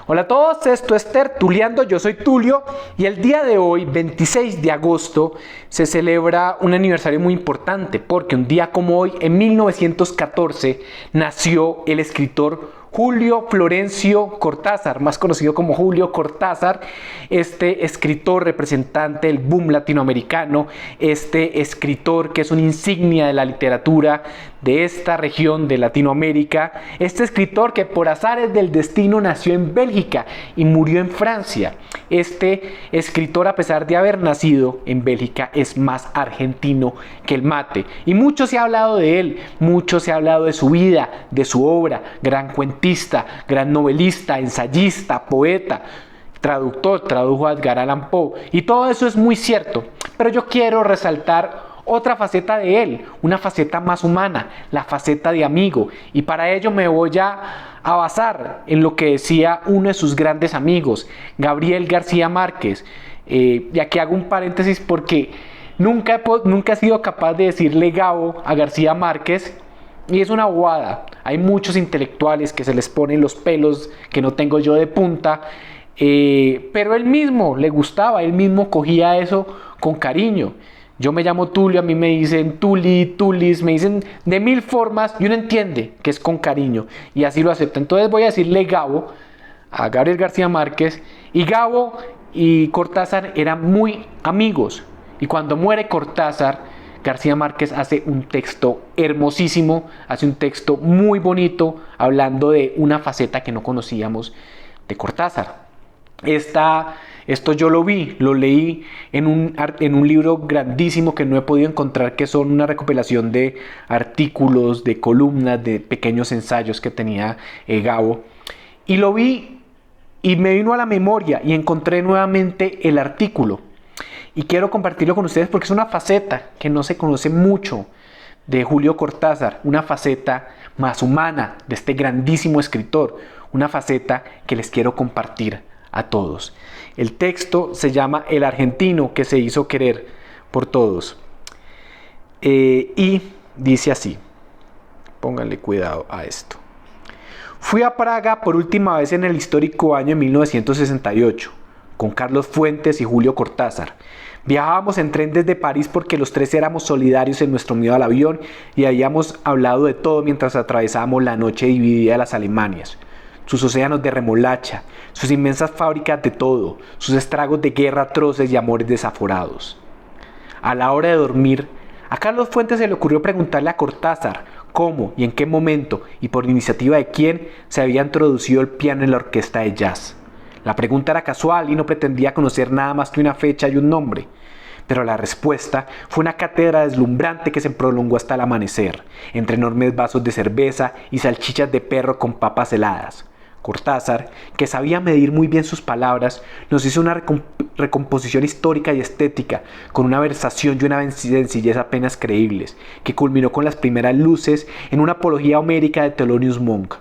Hola a todos, esto es Tertuleando, yo soy Tulio y el día de hoy, 26 de agosto, se celebra un aniversario muy importante porque un día como hoy, en 1914, nació el escritor Julio Florencio Cortázar, más conocido como Julio Cortázar, este escritor representante del boom latinoamericano, este escritor que es una insignia de la literatura de esta región de Latinoamérica, este escritor que por azares del destino nació en Bélgica y murió en Francia. Este escritor, a pesar de haber nacido en Bélgica, es más argentino que el mate. Y mucho se ha hablado de él, mucho se ha hablado de su vida, de su obra, gran cuentista, gran novelista, ensayista, poeta, traductor, tradujo a Edgar Allan Poe. Y todo eso es muy cierto, pero yo quiero resaltar otra faceta de él, una faceta más humana, la faceta de amigo. Y para ello me voy a basar en lo que decía uno de sus grandes amigos, Gabriel García Márquez. Y aquí hago un paréntesis porque nunca he sido capaz de decirle Gabo a García Márquez. Y es una bobada. Hay muchos intelectuales que se les ponen los pelos que no tengo yo de punta. Pero él mismo le gustaba, él mismo cogía eso con cariño. Yo me llamo Tulio, a mí me dicen Tuli, Tulis, me dicen de mil formas y uno entiende que es con cariño y así lo acepta. Entonces voy a decirle Gabo a Gabriel García Márquez, y Gabo y Cortázar eran muy amigos, y cuando muere Cortázar, García Márquez hace un texto hermosísimo, hace un texto muy bonito hablando de una faceta que no conocíamos de Cortázar. Esto yo lo leí en un libro grandísimo que no he podido encontrar, que son una recopilación de artículos, de columnas, de pequeños ensayos que tenía Gabo. Y lo vi y me vino a la memoria y encontré nuevamente el artículo. Y quiero compartirlo con ustedes porque es una faceta que no se conoce mucho de Julio Cortázar, una faceta más humana de este grandísimo escritor, una faceta que les quiero compartir a todos. El texto se llama El argentino que se hizo querer por todos. Y dice así, pónganle cuidado a esto. Fui a Praga por última vez en el histórico año de 1968, con Carlos Fuentes y Julio Cortázar. Viajábamos en tren desde París porque los tres éramos solidarios en nuestro miedo al avión y habíamos hablado de todo mientras atravesábamos la noche dividida de las Alemanias. Sus océanos de remolacha, sus inmensas fábricas de todo, sus estragos de guerra atroces y amores desaforados. A la hora de dormir, a Carlos Fuentes se le ocurrió preguntarle a Cortázar cómo y en qué momento y por iniciativa de quién se había introducido el piano en la orquesta de jazz. La pregunta era casual y no pretendía conocer nada más que una fecha y un nombre. Pero la respuesta fue una cátedra deslumbrante que se prolongó hasta el amanecer, entre enormes vasos de cerveza y salchichas de perro con papas heladas. Cortázar, que sabía medir muy bien sus palabras, nos hizo una recomposición histórica y estética, con una versación y una sencillez apenas creíbles, que culminó con las primeras luces en una apología homérica de Thelonious Monk.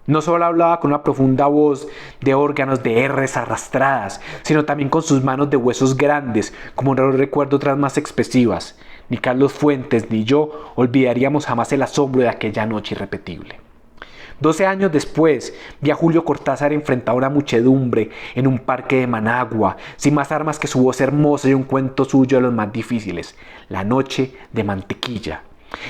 No solo hablaba con una profunda voz de órganos de R's arrastradas, sino también con sus manos de huesos grandes, como no recuerdo otras más expresivas. Ni Carlos Fuentes ni yo olvidaríamos jamás el asombro de aquella noche irrepetible. 12 años después, vi a Julio Cortázar enfrentar a una muchedumbre en un parque de Managua, sin más armas que su voz hermosa y un cuento suyo de los más difíciles, La noche de mantequilla.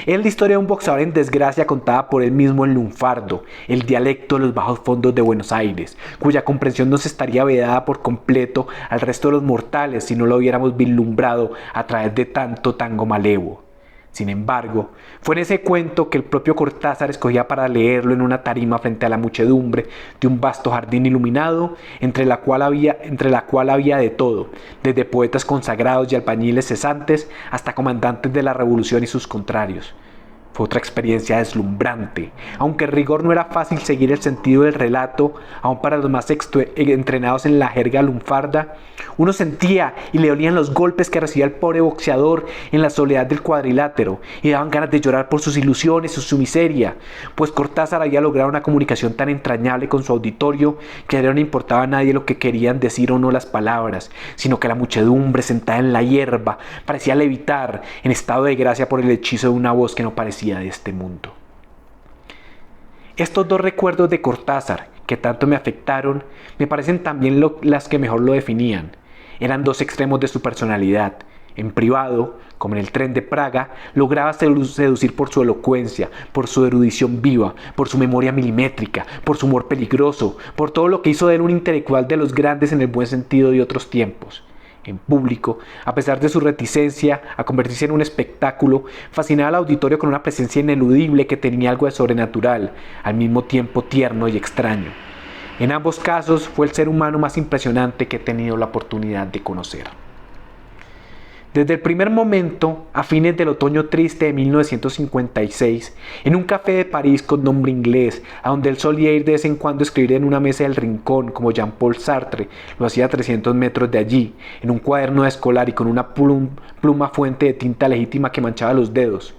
Es la historia de un boxeador en desgracia contada por él mismo en lunfardo, el dialecto de los bajos fondos de Buenos Aires, cuya comprensión nos estaría vedada por completo al resto de los mortales si no lo hubiéramos vislumbrado a través de tanto tango malevo. Sin embargo, fue en ese cuento que el propio Cortázar escogía para leerlo en una tarima frente a la muchedumbre de un vasto jardín iluminado, entre la cual había de todo, desde poetas consagrados y albañiles cesantes hasta comandantes de la revolución y sus contrarios. Fue otra experiencia deslumbrante, aunque en rigor no era fácil seguir el sentido del relato, aun para los más entrenados en la jerga lunfarda. Uno sentía y le dolían los golpes que recibía el pobre boxeador en la soledad del cuadrilátero, y daban ganas de llorar por sus ilusiones y su miseria, pues Cortázar había logrado una comunicación tan entrañable con su auditorio que ya no importaba a nadie lo que querían decir o no las palabras, sino que la muchedumbre sentada en la hierba parecía levitar en estado de gracia por el hechizo de una voz que no parecía de este mundo. Estos dos recuerdos de Cortázar, que tanto me afectaron, me parecen también las que mejor lo definían. Eran dos extremos de su personalidad. En privado, como en el tren de Praga, lograba seducir por su elocuencia, por su erudición viva, por su memoria milimétrica, por su humor peligroso, por todo lo que hizo de él un intelectual de los grandes en el buen sentido de otros tiempos. En público, a pesar de su reticencia a convertirse en un espectáculo, fascinaba al auditorio con una presencia ineludible que tenía algo de sobrenatural, al mismo tiempo tierno y extraño. En ambos casos fue el ser humano más impresionante que he tenido la oportunidad de conocer. Desde el primer momento, a fines del otoño triste de 1956, en un café de París con nombre inglés, a donde él solía ir de vez en cuando a escribir en una mesa del rincón, como Jean-Paul Sartre lo hacía a 300 metros de allí, en un cuaderno de escolar y con una pluma fuente de tinta legítima que manchaba los dedos.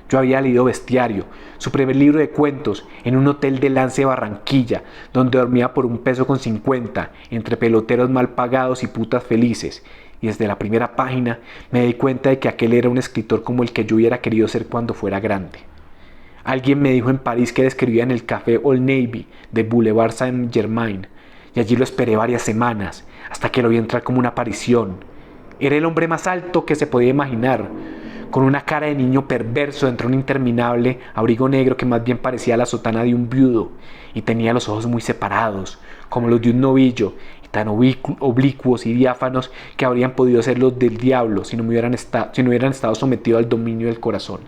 Yo había leído Bestiario, su primer libro de cuentos, en un hotel de Lance, Barranquilla, donde dormía por $1,50, entre peloteros mal pagados y putas felices. Y desde la primera página me di cuenta de que aquel era un escritor como el que yo hubiera querido ser cuando fuera grande. Alguien me dijo en París que él escribía en el café Old Navy de Boulevard Saint-Germain, y allí lo esperé varias semanas, hasta que lo vi entrar como una aparición. Era el hombre más alto que se podía imaginar, con una cara de niño perverso dentro de un interminable abrigo negro que más bien parecía la sotana de un viudo, y tenía los ojos muy separados, como los de un novillo, tan oblicuos y diáfanos que habrían podido ser los del diablo si no hubieran estado sometidos al dominio del corazón.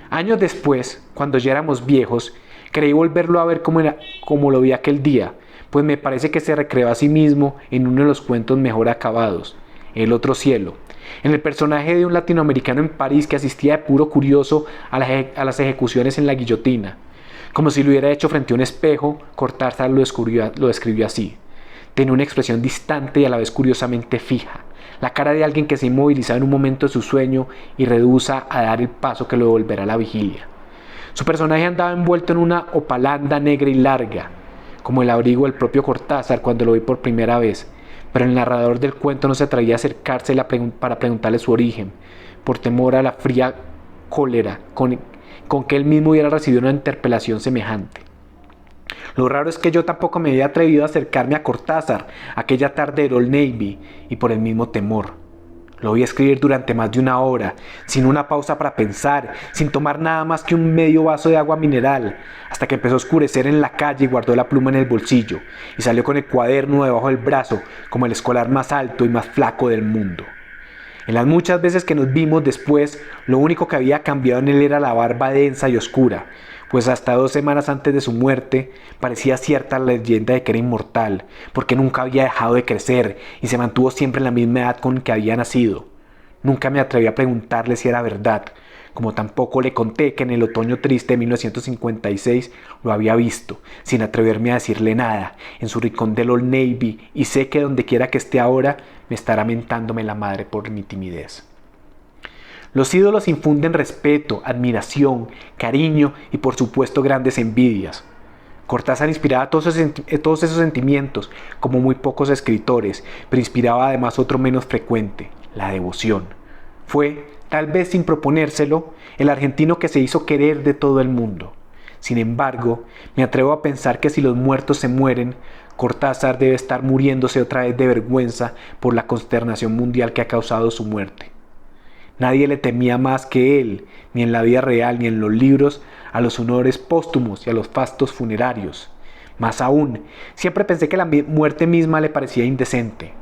Años después, cuando ya éramos viejos, creí volverlo a ver como lo vi aquel día, pues me parece que se recreó a sí mismo en uno de los cuentos mejor acabados, El otro cielo, en el personaje de un latinoamericano en París que asistía de puro curioso a las ejecuciones en la guillotina. Como si lo hubiera hecho frente a un espejo, Cortázar lo describió así. Tenía una expresión distante y a la vez curiosamente fija, la cara de alguien que se inmovilizaba en un momento de su sueño y rehúsa a dar el paso que lo devolverá a la vigilia. Su personaje andaba envuelto en una opalanda negra y larga, como el abrigo del propio Cortázar cuando lo vi por primera vez, pero el narrador del cuento no se atrevía a acercársela para preguntarle su origen, por temor a la fría cólera con que él mismo hubiera recibido una interpelación semejante. Lo raro es que yo tampoco me había atrevido a acercarme a Cortázar aquella tarde del Old Navy, y por el mismo temor. Lo vi escribir durante más de una hora, sin una pausa para pensar, sin tomar nada más que un medio vaso de agua mineral, hasta que empezó a oscurecer en la calle y guardó la pluma en el bolsillo, y salió con el cuaderno debajo del brazo, como el escolar más alto y más flaco del mundo. En las muchas veces que nos vimos después, lo único que había cambiado en él era la barba densa y oscura, pues hasta 2 semanas antes de su muerte parecía cierta la leyenda de que era inmortal, porque nunca había dejado de crecer y se mantuvo siempre en la misma edad con que había nacido. Nunca me atreví a preguntarle si era verdad, como tampoco le conté que en el otoño triste de 1956 lo había visto, sin atreverme a decirle nada, en su rincón del Old Navy, y sé que donde quiera que esté ahora me estará mentándome la madre por mi timidez. Los ídolos infunden respeto, admiración, cariño y por supuesto grandes envidias. Cortázar inspiraba todos esos sentimientos, como muy pocos escritores, pero inspiraba además otro menos frecuente, la devoción. Fue, tal vez sin proponérselo, el argentino que se hizo querer de todo el mundo. Sin embargo, me atrevo a pensar que si los muertos se mueren, Cortázar debe estar muriéndose otra vez de vergüenza por la consternación mundial que ha causado su muerte. Nadie le temía más que él, ni en la vida real ni en los libros, a los honores póstumos y a los fastos funerarios. Más aún, siempre pensé que la muerte misma le parecía indecente.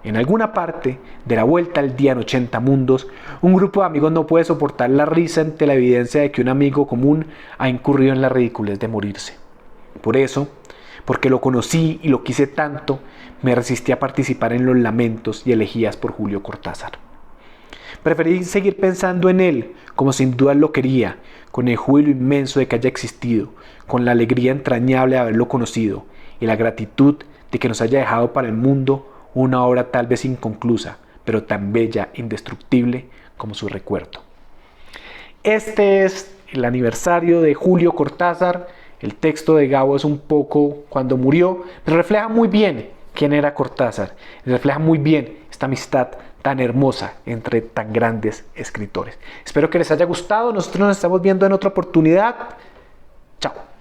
En alguna parte de la vuelta al día en 80 mundos, un grupo de amigos no puede soportar la risa ante la evidencia de que un amigo común ha incurrido en la ridiculez de morirse. Por eso, porque lo conocí y lo quise tanto, me resistí a participar en los lamentos y elegías por Julio Cortázar. Preferí seguir pensando en él, como sin duda lo quería, con el júbilo inmenso de que haya existido, con la alegría entrañable de haberlo conocido, y la gratitud de que nos haya dejado para el mundo una obra tal vez inconclusa, pero tan bella e indestructible como su recuerdo. Este es el aniversario de Julio Cortázar. El texto de Gabo es un poco cuando murió, pero refleja muy bien quién era Cortázar, refleja muy bien esta amistad tan hermosa entre tan grandes escritores. Espero que les haya gustado. Nosotros nos estamos viendo en otra oportunidad. Chao.